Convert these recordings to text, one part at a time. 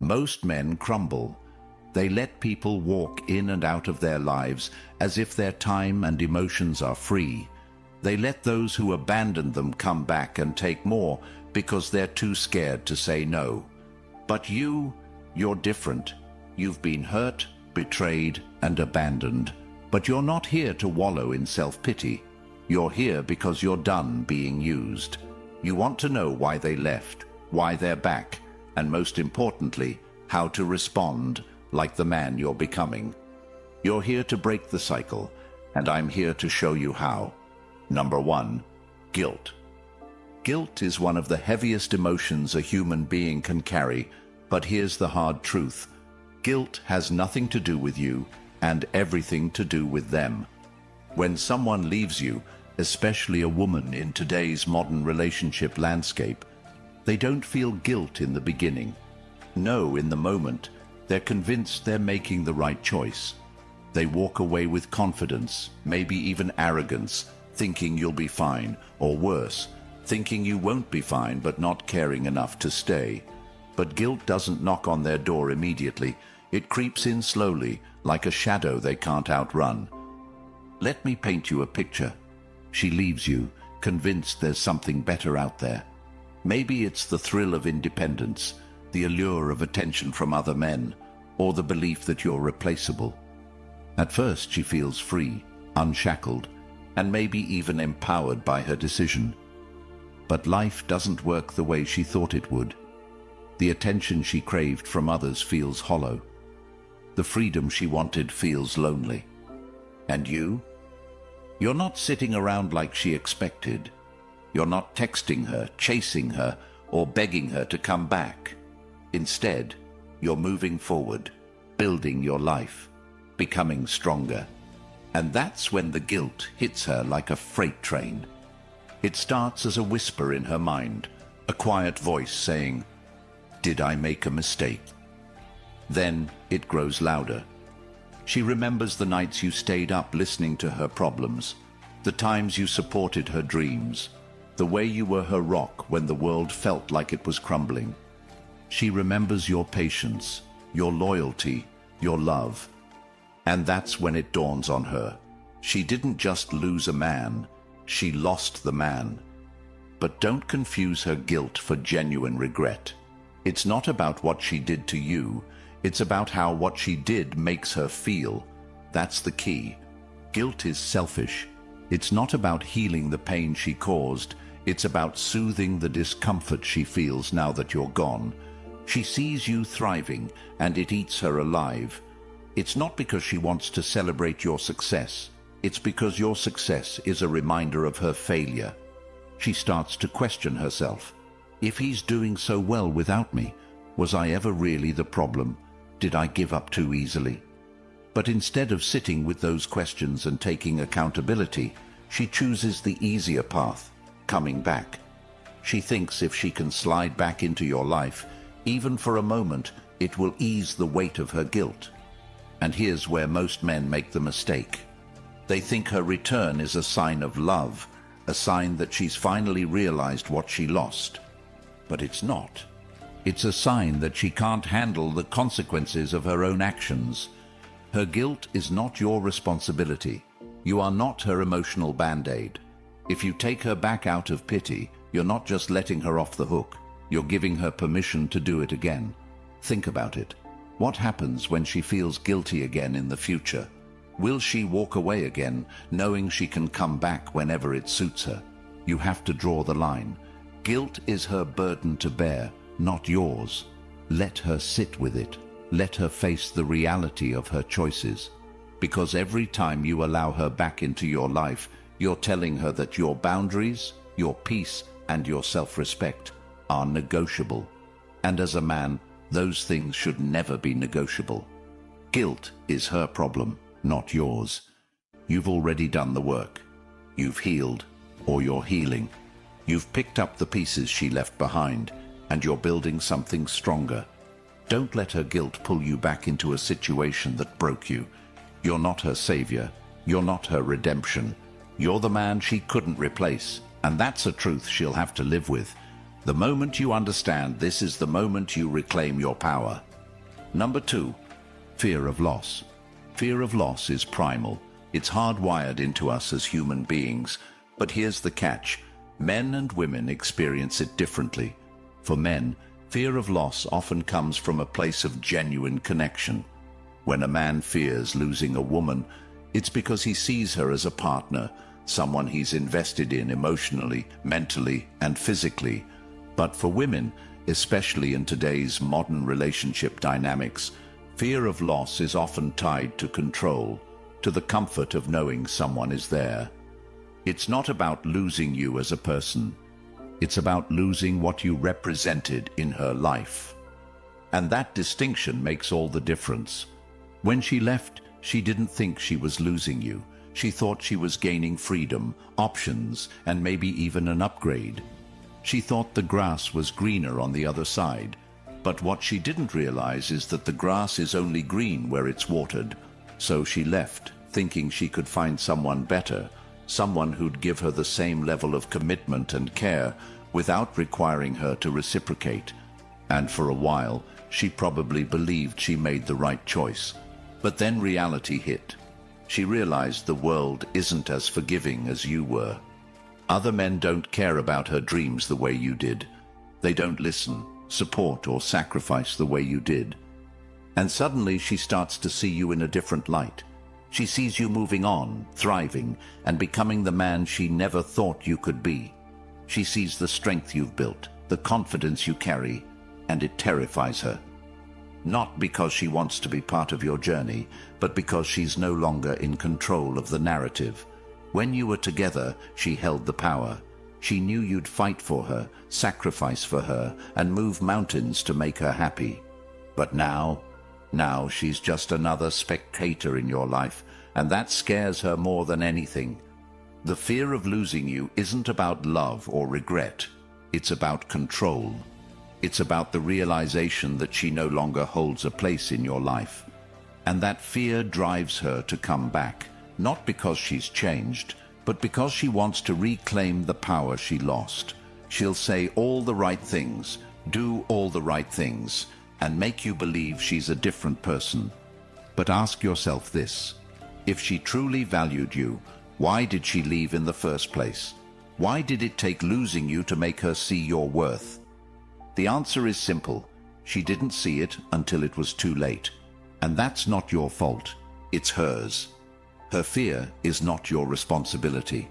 Most men crumble. They let people walk in and out of their lives as if their time and emotions are free. They let those who abandoned them come back and take more because they're too scared to say no. But you're different. You've been hurt, betrayed, and abandoned. But you're not here to wallow in self-pity. You're here because you're done being used. You want to know why they left, why they're back, and most importantly, how to respond like the man you're becoming. You're here to break the cycle, and I'm here to show you how. Number 1, guilt. Guilt is one of the heaviest emotions a human being can carry, but here's the hard truth. Guilt has nothing to do with you and everything to do with them. When someone leaves you, especially a woman in today's modern relationship landscape, they don't feel guilt in the beginning. No, in the moment, they're convinced they're making the right choice. They walk away with confidence, maybe even arrogance, thinking you'll be fine, or worse, thinking you won't be fine but not caring enough to stay. But guilt doesn't knock on their door immediately. It creeps in slowly, like a shadow they can't outrun. Let me paint you a picture. She leaves you, convinced there's something better out there. Maybe it's the thrill of independence, the allure of attention from other men, or the belief that you're replaceable. At first she feels free, unshackled, and maybe even empowered by her decision. But life doesn't work the way she thought it would. The attention she craved from others feels hollow. The freedom she wanted feels lonely. And you? You're not sitting around like she expected. You're not texting her, chasing her, or begging her to come back. Instead, you're moving forward, building your life, becoming stronger. And that's when the guilt hits her like a freight train. It starts as a whisper in her mind, a quiet voice saying, "Did I make a mistake?" Then it grows louder. She remembers the nights you stayed up listening to her problems, the times you supported her dreams, the way you were her rock when the world felt like it was crumbling. She remembers your patience, your loyalty, your love. And that's when it dawns on her. She didn't just lose a man, she lost the man. But don't confuse her guilt for genuine regret. It's not about what she did to you, it's about how what she did makes her feel. That's the key. Guilt is selfish. It's not about healing the pain she caused, it's about soothing the discomfort she feels now that you're gone. She sees you thriving, and it eats her alive. It's not because she wants to celebrate your success. It's because your success is a reminder of her failure. She starts to question herself. If he's doing so well without me, was I ever really the problem? Did I give up too easily? But instead of sitting with those questions and taking accountability, she chooses the easier path, coming back. She thinks if she can slide back into your life, even for a moment, it will ease the weight of her guilt. And here's where most men make the mistake. They think her return is a sign of love, a sign that she's finally realized what she lost. But it's not. It's a sign that she can't handle the consequences of her own actions. Her guilt is not your responsibility. You are not her emotional band-aid. If you take her back out of pity, you're not just letting her off the hook. You're giving her permission to do it again. Think about it. What happens when she feels guilty again in the future? Will she walk away again, knowing she can come back whenever it suits her? You have to draw the line. Guilt is her burden to bear, not yours. Let her sit with it. Let her face the reality of her choices. Because every time you allow her back into your life, you're telling her that your boundaries, your peace, and your self-respect are negotiable. And as a man, those things should never be negotiable. Guilt is her problem, not yours. You've already done the work. You've healed, or you're healing. You've picked up the pieces she left behind, and you're building something stronger. Don't let her guilt pull you back into a situation that broke you. You're not her savior. You're not her redemption. You're the man she couldn't replace, and that's a truth she'll have to live with. The moment you understand this is the moment you reclaim your power. Number 2, fear of loss. Fear of loss is primal. It's hardwired into us as human beings. But here's the catch. Men and women experience it differently. For men, fear of loss often comes from a place of genuine connection. When a man fears losing a woman, it's because he sees her as a partner, someone he's invested in emotionally, mentally, and physically. But for women, especially in today's modern relationship dynamics, fear of loss is often tied to control, to the comfort of knowing someone is there. It's not about losing you as a person. It's about losing what you represented in her life. And that distinction makes all the difference. When she left, she didn't think she was losing you. She thought she was gaining freedom, options, and maybe even an upgrade. She thought the grass was greener on the other side. But what she didn't realize is that the grass is only green where it's watered. So she left, thinking she could find someone better, someone who'd give her the same level of commitment and care without requiring her to reciprocate. And for a while, she probably believed she made the right choice. But then reality hit. She realized the world isn't as forgiving as you were. Other men don't care about her dreams the way you did. They don't listen, support, or sacrifice the way you did. And suddenly she starts to see you in a different light. She sees you moving on, thriving, and becoming the man she never thought you could be. She sees the strength you've built, the confidence you carry, and it terrifies her. Not because she wants to be part of your journey, but because she's no longer in control of the narrative. When you were together, she held the power. She knew you'd fight for her, sacrifice for her, and move mountains to make her happy. But now she's just another spectator in your life, and that scares her more than anything. The fear of losing you isn't about love or regret. It's about control. It's about the realization that she no longer holds a place in your life. And that fear drives her to come back. Not because she's changed, but because she wants to reclaim the power she lost. She'll say all the right things, do all the right things, and make you believe she's a different person. But ask yourself this: if she truly valued you, why did she leave in the first place? Why did it take losing you to make her see your worth? The answer is simple. She didn't see it until it was too late. And that's not your fault. It's hers. Her fear is not your responsibility.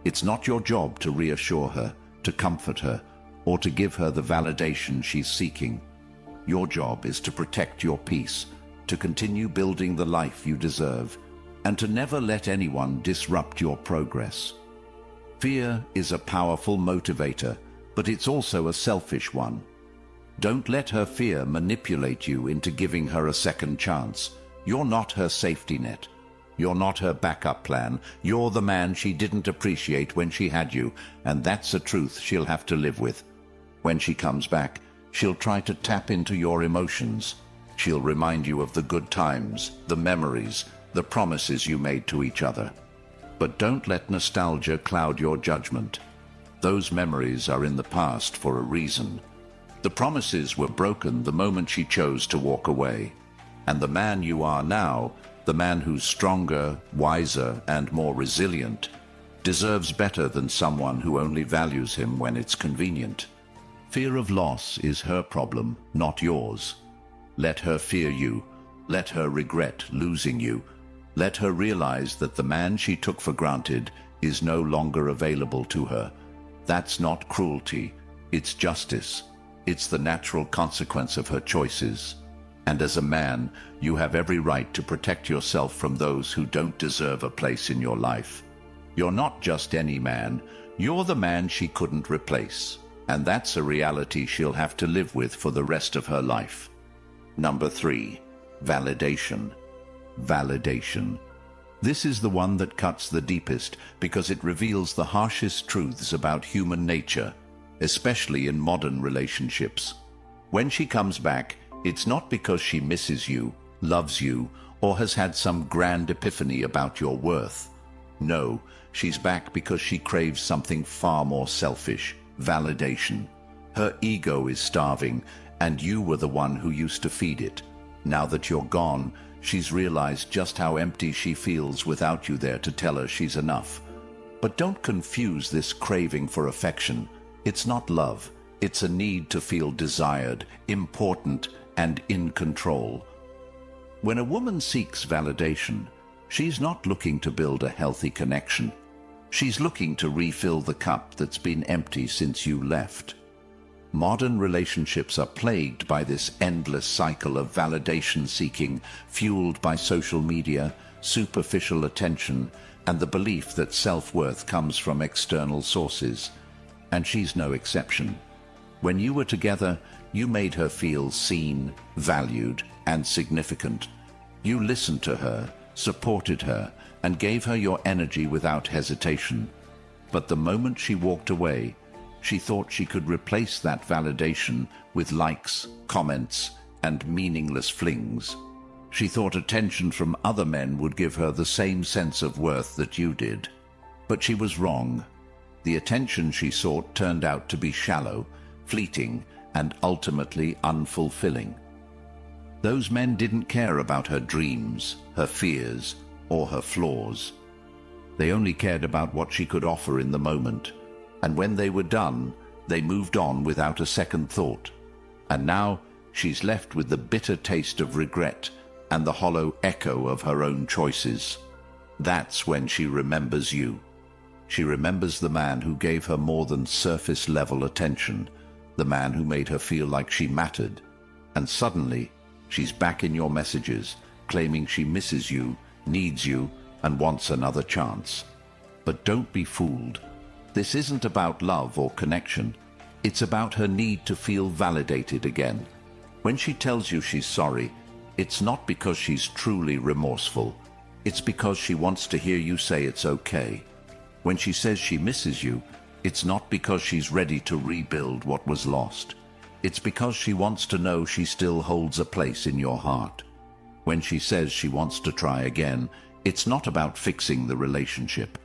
It's not your job to reassure her, to comfort her, or to give her the validation she's seeking. Your job is to protect your peace, to continue building the life you deserve, and to never let anyone disrupt your progress. Fear is a powerful motivator, but it's also a selfish one. Don't let her fear manipulate you into giving her a second chance. You're not her safety net. You're not her backup plan. You're the man she didn't appreciate when she had you, and that's a truth she'll have to live with. When she comes back, she'll try to tap into your emotions. She'll remind you of the good times, the memories, the promises you made to each other. But don't let nostalgia cloud your judgment. Those memories are in the past for a reason. The promises were broken the moment she chose to walk away. And the man you are now, the man who's stronger, wiser, and more resilient, deserves better than someone who only values him when it's convenient. Fear of loss is her problem, not yours. Let her fear you. Let her regret losing you. Let her realize that the man she took for granted is no longer available to her. That's not cruelty. It's justice. It's the natural consequence of her choices. And as a man, you have every right to protect yourself from those who don't deserve a place in your life. You're not just any man. You're the man she couldn't replace. And that's a reality she'll have to live with for the rest of her life. Number 3, validation. Validation. This is the one that cuts the deepest because it reveals the harshest truths about human nature, especially in modern relationships. When she comes back, it's not because she misses you, loves you, or has had some grand epiphany about your worth. No, she's back because she craves something far more selfish: validation. Her ego is starving, and you were the one who used to feed it. Now that you're gone, she's realized just how empty she feels without you there to tell her she's enough. But don't confuse this craving for affection. It's not love. It's a need to feel desired, important, and in control. When a woman seeks validation, she's not looking to build a healthy connection. She's looking to refill the cup that's been empty since you left. Modern relationships are plagued by this endless cycle of validation seeking, fueled by social media, superficial attention, and the belief that self-worth comes from external sources. And she's no exception. When you were together, you made her feel seen, valued, and significant. You listened to her, supported her, and gave her your energy without hesitation. But the moment she walked away, she thought she could replace that validation with likes, comments, and meaningless flings. She thought attention from other men would give her the same sense of worth that you did. But she was wrong. The attention she sought turned out to be shallow, fleeting, and ultimately unfulfilling. Those men didn't care about her dreams, her fears, or her flaws. They only cared about what she could offer in the moment. And when they were done, they moved on without a second thought. And now she's left with the bitter taste of regret and the hollow echo of her own choices. That's when she remembers you. She remembers the man who gave her more than surface-level attention, the man who made her feel like she mattered. And suddenly, she's back in your messages, claiming she misses you, needs you, and wants another chance. But don't be fooled. This isn't about love or connection. It's about her need to feel validated again. When she tells you she's sorry, it's not because she's truly remorseful. It's because she wants to hear you say it's okay. When she says she misses you, it's not because she's ready to rebuild what was lost. It's because she wants to know she still holds a place in your heart. When she says she wants to try again, it's not about fixing the relationship.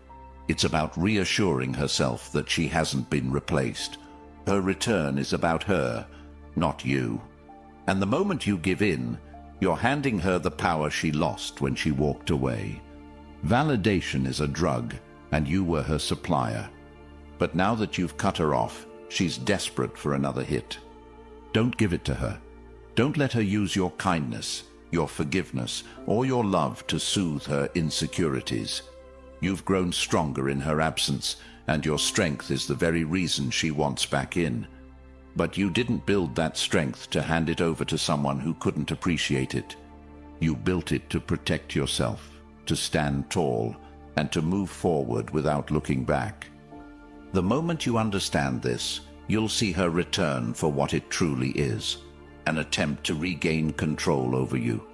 It's about reassuring herself that she hasn't been replaced. Her return is about her, not you. And the moment you give in, you're handing her the power she lost when she walked away. Validation is a drug, and you were her supplier. But now that you've cut her off, she's desperate for another hit. Don't give it to her. Don't let her use your kindness, your forgiveness, or your love to soothe her insecurities. You've grown stronger in her absence, and your strength is the very reason she wants back in. But you didn't build that strength to hand it over to someone who couldn't appreciate it. You built it to protect yourself, to stand tall, and to move forward without looking back. The moment you understand this, you'll see her return for what it truly is, an attempt to regain control over you.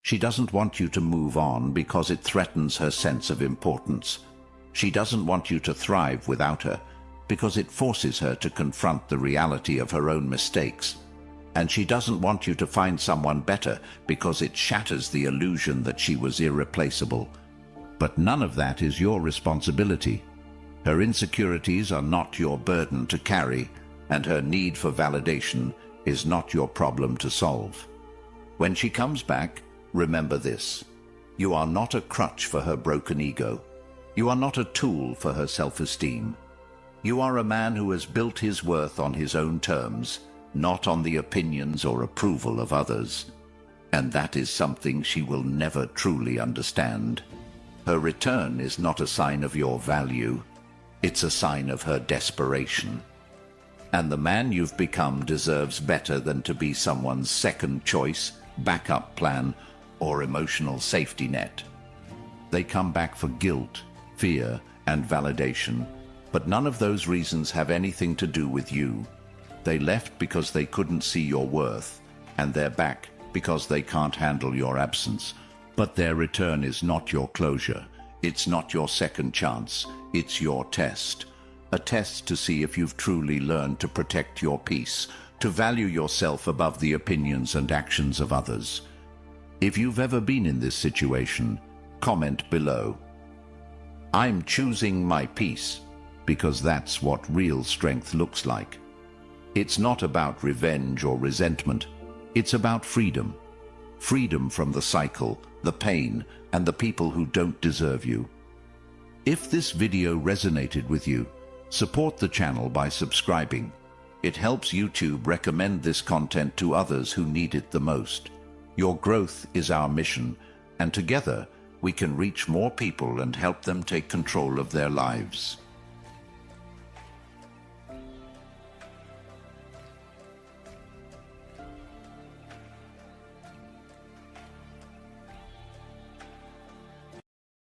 She doesn't want you to move on because it threatens her sense of importance. She doesn't want you to thrive without her because it forces her to confront the reality of her own mistakes. And she doesn't want you to find someone better because it shatters the illusion that she was irreplaceable. But none of that is your responsibility. Her insecurities are not your burden to carry, and her need for validation is not your problem to solve. When she comes back, remember this. You are not a crutch for her broken ego. You are not a tool for her self-esteem. You are a man who has built his worth on his own terms, not on the opinions or approval of others. And that is something she will never truly understand. Her return is not a sign of your value. It's a sign of her desperation. And the man you've become deserves better than to be someone's second choice, backup plan, or emotional safety net. They come back for guilt, fear, and validation, but none of those reasons have anything to do with you. They left because they couldn't see your worth, and they're back because they can't handle your absence. But their return is not your closure. It's not your second chance. It's your test. A test to see if you've truly learned to protect your peace, to value yourself above the opinions and actions of others. If you've ever been in this situation, comment below. I'm choosing my peace, because that's what real strength looks like. It's not about revenge or resentment. It's about freedom. Freedom from the cycle, the pain, and the people who don't deserve you. If this video resonated with you, support the channel by subscribing. It helps YouTube recommend this content to others who need it the most. Your growth is our mission, and together we can reach more people and help them take control of their lives.